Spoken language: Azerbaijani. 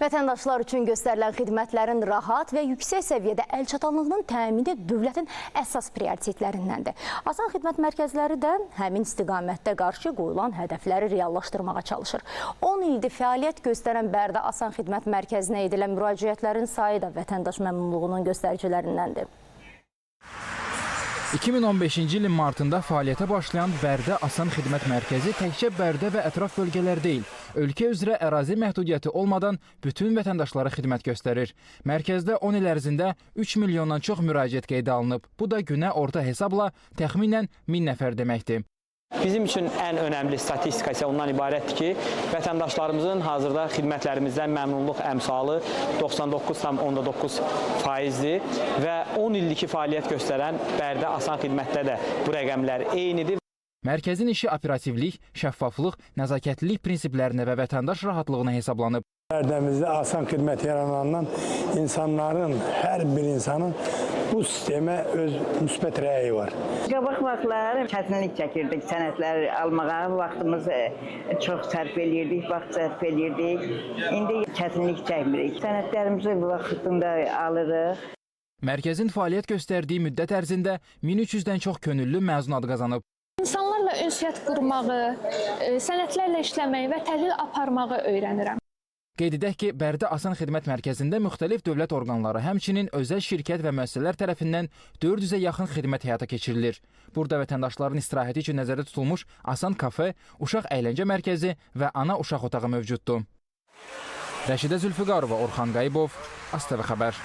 Vətəndaşlar üçün göstərilən xidmətlərin rahat və yüksək səviyyədə əlçatanlığının təmini dövlətin əsas prioritetlərindəndir. Asan xidmət mərkəzləri də həmin istiqamətdə qarşı qoyulan hədəfləri reallaşdırmağa çalışır. 10 ildir fəaliyyət göstərən Bərdə Asan Xidmət Mərkəzinə edilən müraciətlərin sayı da vətəndaş məmnunluğunun göstəricilərindəndir. 2015-ci ilin martında fəaliyyətə başlayan Bərdə Asan Xidmət Mərkəzi təkcə Bərdə və ətraf bölgələr deyil, ölkə üzrə ərazi məhdudiyyəti olmadan bütün vətəndaşlara xidmət göstərir. Mərkəzdə 10 il ərzində 3 milyondan çox müraciət qeydə alınıb. Bu da günə orta hesabla təxminən 1000 nəfər deməkdir. Bizim üçün ən önəmli statistika isə ondan ibarətdir ki, vətəndaşlarımızın hazırda xidmətlərimizdən məmnunluq əmsalı 99,9%-dir və 10 illik fəaliyyət göstərən Bərdə Asan Xidmətdə də bu rəqəmlər eynidir. Mərkəzin işi operativlik, şəffaflıq, nəzakətlilik prinsiplərinə və vətəndaş rahatlığına hesablanıb. Bərdəmizdə asan xidmət yaranandan insanların, hər bir insanın bu sistemə öz müsbət rəyi var. Qabaq vaxtlar çətinlik çəkirdik sənədlər almağa, vaxtımız çox sərf eləyirdik, vaxt sərf eləyirdik. İndi çətinlik çəkmirik, sənədlərimizi vaxtında alırıq. Mərkəzin fəaliyyət göstərdiyi müddət ərzində 1300-dən çox könüllü məzun adı qazanıb. İnsanlarla ünsiyyət qurmağı, sənədlərlə işləməyi və təhlil aparmağı öyrənirəm. Qeyd edək ki, Bərdə Asan Xidmət Mərkəzində müxtəlif dövlət orqanları, həmçinin özəl şirkət və müəssisələr tərəfindən 400-ə yaxın xidmət həyata keçirilir. Burada vətəndaşların istirahəti üçün nəzərdə tutulmuş Asan kafe, uşaq əyləncə mərkəzi və ana uşaq otağı mövcuddur. Rəşidə Zülfüqarova, Orxan Qayıbov, ASTV Xəbər.